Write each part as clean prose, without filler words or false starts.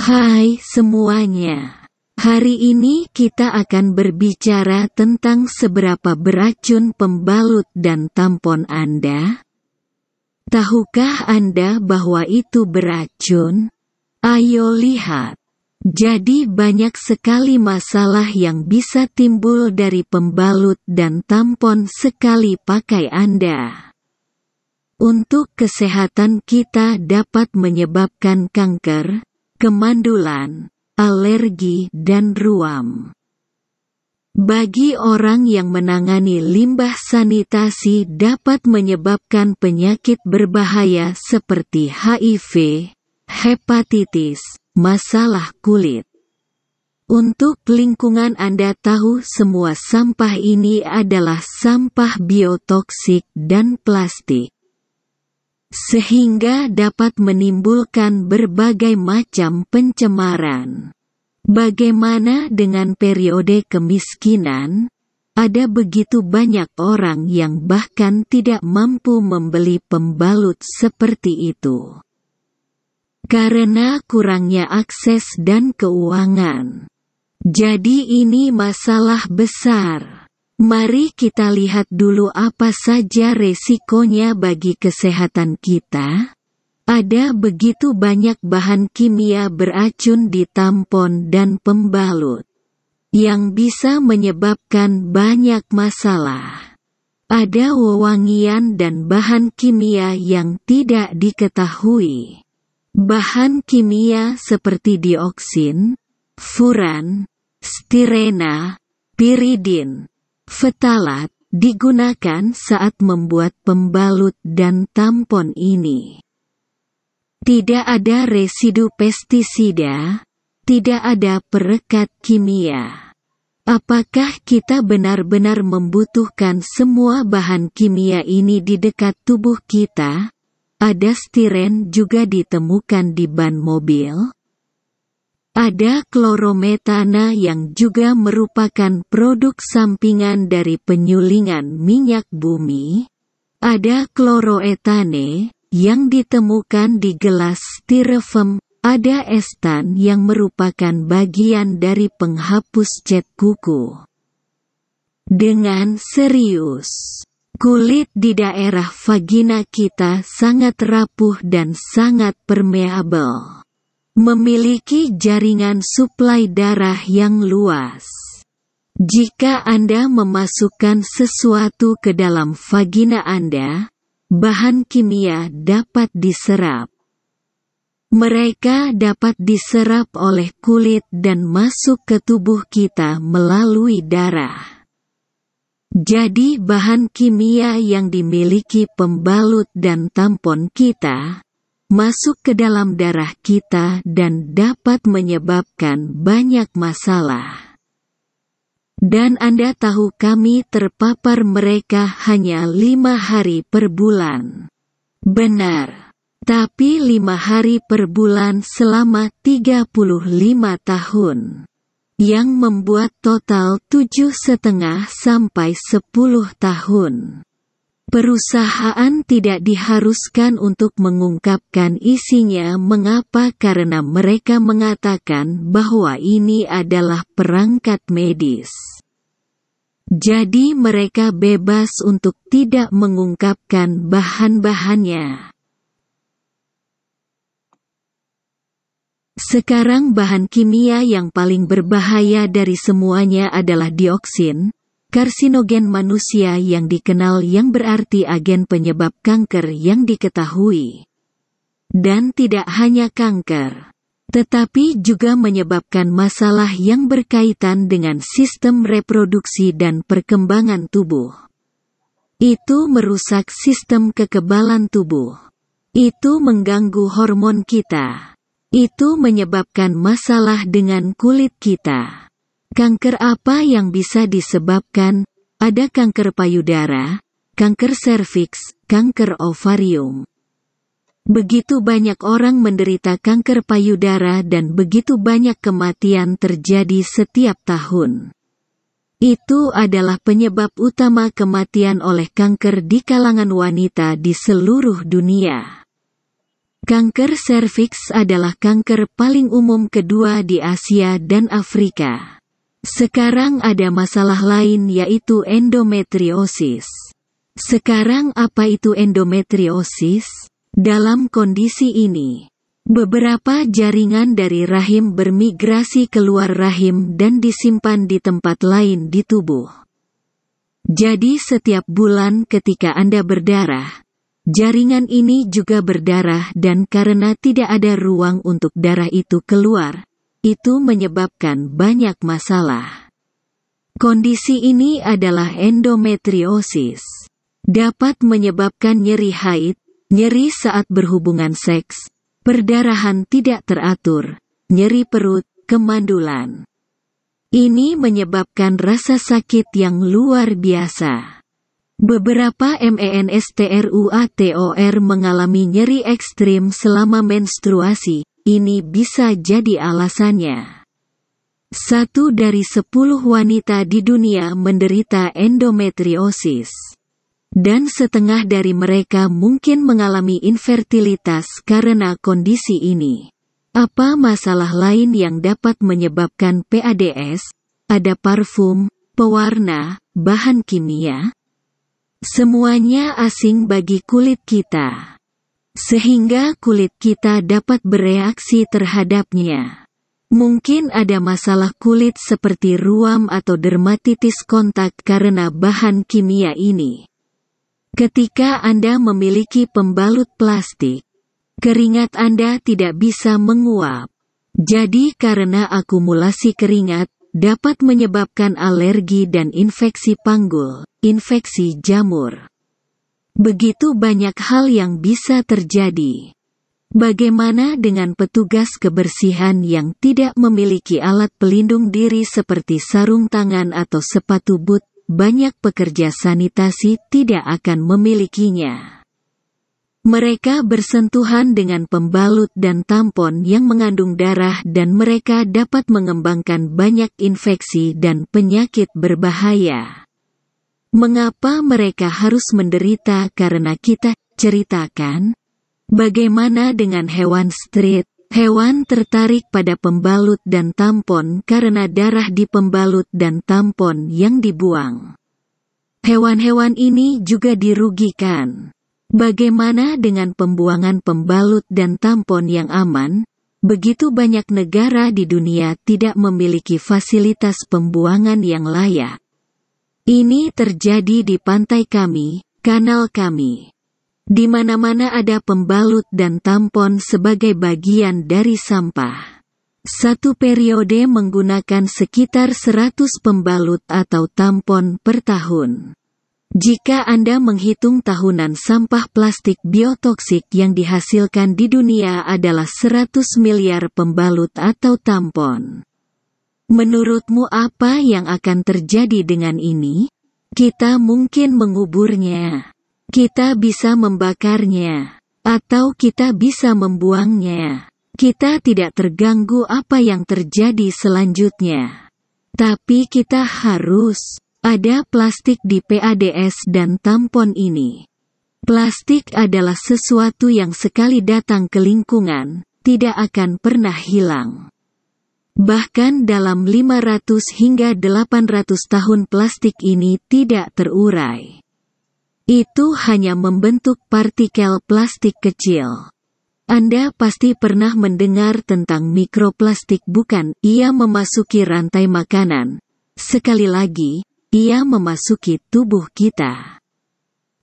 Hai semuanya. Hari ini kita akan berbicara tentang seberapa beracun pembalut dan tampon Anda. Tahukah Anda bahwa itu beracun? Ayo lihat. Jadi banyak sekali masalah yang bisa timbul dari pembalut dan tampon sekali pakai Anda. Untuk kesehatan kita dapat menyebabkan kanker, kemandulan, alergi dan ruam. Bagi orang yang menangani limbah sanitasi dapat menyebabkan penyakit berbahaya seperti HIV, hepatitis, masalah kulit. Untuk lingkungan Anda tahu semua sampah ini adalah sampah biotoksik dan plastik. Sehingga dapat menimbulkan berbagai macam pencemaran. Bagaimana dengan periode kemiskinan? Ada begitu banyak orang yang bahkan tidak mampu membeli pembalut seperti itu. Karena kurangnya akses dan keuangan. Jadi ini masalah besar. Mari kita lihat dulu apa saja resikonya bagi kesehatan kita. Ada begitu banyak bahan kimia beracun di tampon dan pembalut, yang bisa menyebabkan banyak masalah. Ada wewangian dan bahan kimia yang tidak diketahui. Bahan kimia seperti dioksin, furan, stirena, piridin, ftalat digunakan saat membuat pembalut dan tampon ini. Tidak ada residu pestisida, tidak ada perekat kimia. Apakah kita benar-benar membutuhkan semua bahan kimia ini di dekat tubuh kita? Ada stiren juga ditemukan di ban mobil. Ada klorometana yang juga merupakan produk sampingan dari penyulingan minyak bumi. Ada kloroetane yang ditemukan di gelas styrofoam. Ada estan yang merupakan bagian dari penghapus cat kuku. Dengan serius. Kulit di daerah vagina kita sangat rapuh dan sangat permeabel. Memiliki jaringan suplai darah yang luas. Jika Anda memasukkan sesuatu ke dalam vagina Anda, bahan kimia dapat diserap. Mereka dapat diserap oleh kulit dan masuk ke tubuh kita melalui darah. Jadi bahan kimia yang dimiliki pembalut dan tampon kita, masuk ke dalam darah kita dan dapat menyebabkan banyak masalah. Dan Anda tahu kami terpapar mereka hanya 5 hari per bulan. Benar. Tapi 5 hari per bulan selama 35 tahun. Yang membuat total 7,5 sampai 10 tahun. Perusahaan tidak diharuskan untuk mengungkapkan isinya. Mengapa? Karena mereka mengatakan bahwa ini adalah perangkat medis. Jadi mereka bebas untuk tidak mengungkapkan bahan-bahannya. Sekarang bahan kimia yang paling berbahaya dari semuanya adalah dioksin, karsinogen manusia yang dikenal yang berarti agen penyebab kanker yang diketahui. Dan tidak hanya kanker, tetapi juga menyebabkan masalah yang berkaitan dengan sistem reproduksi dan perkembangan tubuh. Itu merusak sistem kekebalan tubuh. Itu mengganggu hormon kita. Itu menyebabkan masalah dengan kulit kita. Kanker apa yang bisa disebabkan? Ada kanker payudara, kanker serviks, kanker ovarium. Begitu banyak orang menderita kanker payudara dan begitu banyak kematian terjadi setiap tahun. Itu adalah penyebab utama kematian oleh kanker di kalangan wanita di seluruh dunia. Kanker serviks adalah kanker paling umum kedua di Asia dan Afrika. Sekarang ada masalah lain yaitu endometriosis. Sekarang apa itu endometriosis? Dalam kondisi ini, beberapa jaringan dari rahim bermigrasi keluar rahim dan disimpan di tempat lain di tubuh. Jadi setiap bulan ketika Anda berdarah, jaringan ini juga berdarah dan karena tidak ada ruang untuk darah itu keluar, itu menyebabkan banyak masalah. Kondisi ini adalah endometriosis. Dapat menyebabkan nyeri haid, nyeri saat berhubungan seks, perdarahan tidak teratur, nyeri perut, kemandulan. Ini menyebabkan rasa sakit yang luar biasa. Beberapa menstruator mengalami nyeri ekstrim selama menstruasi, ini bisa jadi alasannya. 1 dari 10 wanita di dunia menderita endometriosis. Dan setengah dari mereka mungkin mengalami infertilitas karena kondisi ini. Apa masalah lain yang dapat menyebabkan PADS? Ada parfum, pewarna, bahan kimia. Semuanya asing bagi kulit kita. Sehingga kulit kita dapat bereaksi terhadapnya. Mungkin ada masalah kulit seperti ruam atau dermatitis kontak karena bahan kimia ini. Ketika Anda memiliki pembalut plastik, keringat Anda tidak bisa menguap. Jadi karena akumulasi keringat, dapat menyebabkan alergi dan infeksi panggul, infeksi jamur. Begitu banyak hal yang bisa terjadi. Bagaimana dengan petugas kebersihan yang tidak memiliki alat pelindung diri seperti sarung tangan atau sepatu boot? Banyak pekerja sanitasi tidak akan memilikinya. Mereka bersentuhan dengan pembalut dan tampon yang mengandung darah dan mereka dapat mengembangkan banyak infeksi dan penyakit berbahaya. Mengapa mereka harus menderita karena kita ceritakan? Bagaimana dengan hewan street? Hewan tertarik pada pembalut dan tampon karena darah di pembalut dan tampon yang dibuang. Hewan-hewan ini juga dirugikan. Bagaimana dengan pembuangan pembalut dan tampon yang aman? Begitu banyak negara di dunia tidak memiliki fasilitas pembuangan yang layak. Ini terjadi di pantai kami, kanal kami. Di mana-mana ada pembalut dan tampon sebagai bagian dari sampah. Satu periode menggunakan sekitar 100 pembalut atau tampon per tahun. Jika Anda menghitung tahunan sampah plastik biotoksik yang dihasilkan di dunia adalah 100 miliar pembalut atau tampon. Menurutmu apa yang akan terjadi dengan ini? Kita mungkin menguburnya. Kita bisa membakarnya, atau kita bisa membuangnya. Kita tidak terganggu apa yang terjadi selanjutnya. Tapi kita harus ada plastik di PADS dan tampon ini. Plastik adalah sesuatu yang sekali datang ke lingkungan, tidak akan pernah hilang. Bahkan dalam 500 hingga 800 tahun plastik ini tidak terurai. Itu hanya membentuk partikel plastik kecil. Anda pasti pernah mendengar tentang mikroplastik, bukan? Ia memasuki rantai makanan. Sekali lagi, ia memasuki tubuh kita.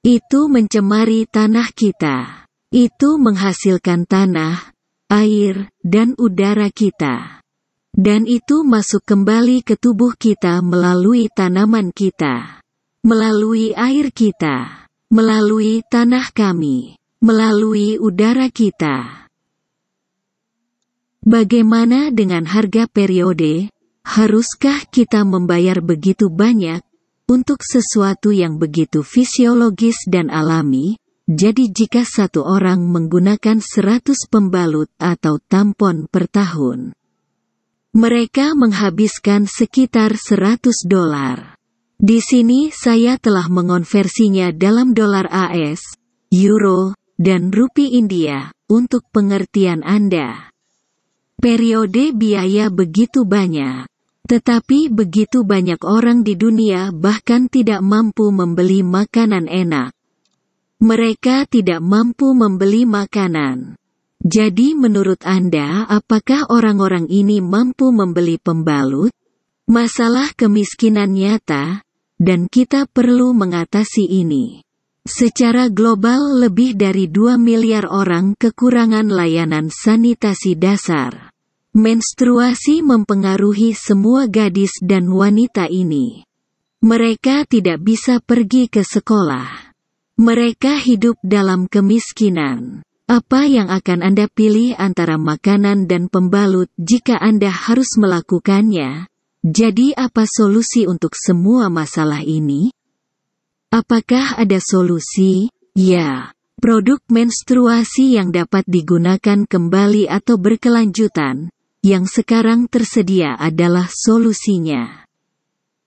Itu mencemari tanah kita. Itu menghasilkan tanah, air, dan udara kita. Dan itu masuk kembali ke tubuh kita melalui tanaman kita. Melalui air kita, melalui tanah kami, melalui udara kita. Bagaimana dengan harga periode? Haruskah kita membayar begitu banyak untuk sesuatu yang begitu fisiologis dan alami? Jadi jika satu orang menggunakan 100 pembalut atau tampon per tahun, mereka menghabiskan sekitar $100. Di sini saya telah mengonversinya dalam dolar AS, euro, dan rupiah India. untuk pengertian Anda. Periode biaya begitu banyak. Tetapi begitu banyak orang di dunia bahkan tidak mampu membeli makanan enak. Mereka tidak mampu membeli makanan. Jadi menurut Anda, apakah orang-orang ini mampu membeli pembalut? Masalah kemiskinan nyata, dan kita perlu mengatasi ini. Secara global lebih dari 2 miliar orang kekurangan layanan sanitasi dasar. Menstruasi mempengaruhi semua gadis dan wanita ini. Mereka tidak bisa pergi ke sekolah. Mereka hidup dalam kemiskinan. Apa yang akan Anda pilih antara makanan dan pembalut jika Anda harus melakukannya? Jadi apa solusi untuk semua masalah ini? Apakah ada solusi? Ya, produk menstruasi yang dapat digunakan kembali atau berkelanjutan, yang sekarang tersedia adalah solusinya.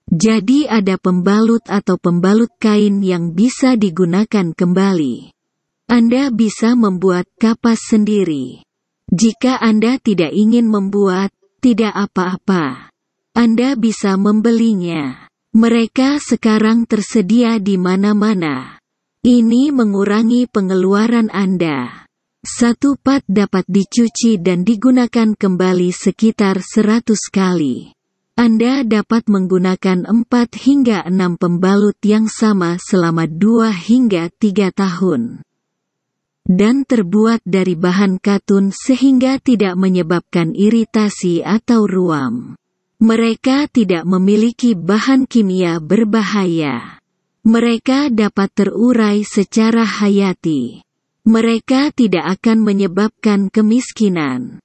Jadi ada pembalut atau pembalut kain yang bisa digunakan kembali. Anda bisa membuat kapas sendiri. Jika Anda tidak ingin membuat, tidak apa-apa. Anda bisa membelinya. Mereka sekarang tersedia di mana-mana. Ini mengurangi pengeluaran Anda. Satu pad dapat dicuci dan digunakan kembali sekitar 100 kali. Anda dapat menggunakan 4 hingga 6 pembalut yang sama selama 2 hingga 3 tahun. Dan terbuat dari bahan katun sehingga tidak menyebabkan iritasi atau ruam. Mereka tidak memiliki bahan kimia berbahaya. Mereka dapat terurai secara hayati. Mereka tidak akan menyebabkan kemiskinan.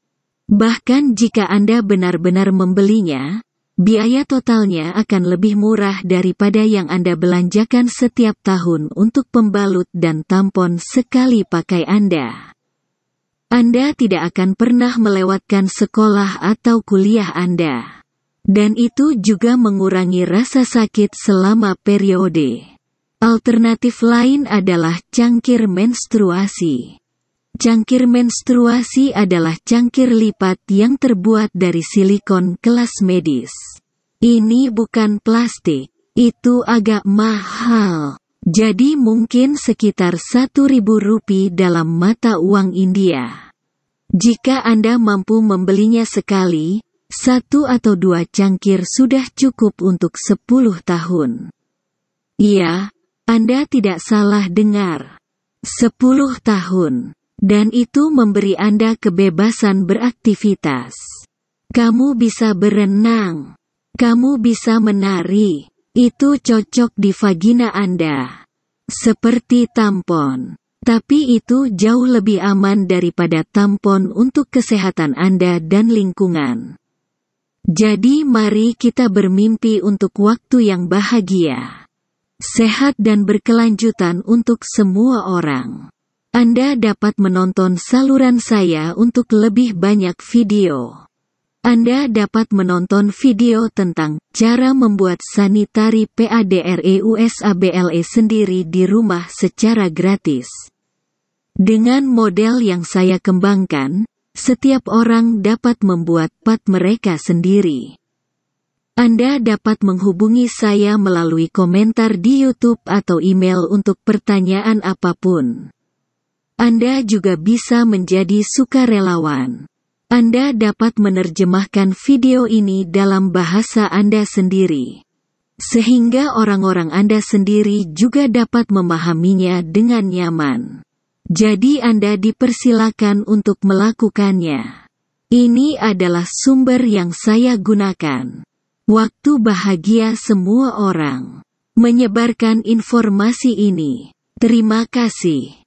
Bahkan jika Anda benar-benar membelinya, biaya totalnya akan lebih murah daripada yang Anda belanjakan setiap tahun untuk pembalut dan tampon sekali pakai Anda. Anda tidak akan pernah melewatkan sekolah atau kuliah Anda. Dan itu juga mengurangi rasa sakit selama periode. Alternatif lain adalah cangkir menstruasi. Cangkir menstruasi adalah cangkir lipat yang terbuat dari silikon kelas medis. Ini bukan plastik, itu agak mahal. Jadi mungkin sekitar Rp1.000 dalam mata uang India. Jika Anda mampu membelinya sekali, 1 atau 2 cangkir sudah cukup untuk 10 tahun. Iya, Anda tidak salah dengar. 10 tahun. Dan itu memberi Anda kebebasan beraktivitas. Kamu bisa berenang. Kamu bisa menari. Itu cocok di vagina Anda. Seperti tampon. Tapi itu jauh lebih aman daripada tampon untuk kesehatan Anda dan lingkungan. Jadi mari kita bermimpi untuk waktu yang bahagia. Sehat dan berkelanjutan untuk semua orang. Anda dapat menonton saluran saya untuk lebih banyak video. Anda dapat menonton video tentang cara membuat sanitary padreusable sendiri di rumah secara gratis. Dengan model yang saya kembangkan, setiap orang dapat membuat pad mereka sendiri. Anda dapat menghubungi saya melalui komentar di YouTube atau email untuk pertanyaan apapun. Anda juga bisa menjadi sukarelawan. Anda dapat menerjemahkan video ini dalam bahasa Anda sendiri. Sehingga orang-orang Anda sendiri juga dapat memahaminya dengan nyaman. Jadi Anda dipersilakan untuk melakukannya. Ini adalah sumber yang saya gunakan. Waktu bahagia semua orang. Menyebarkan informasi ini. Terima kasih.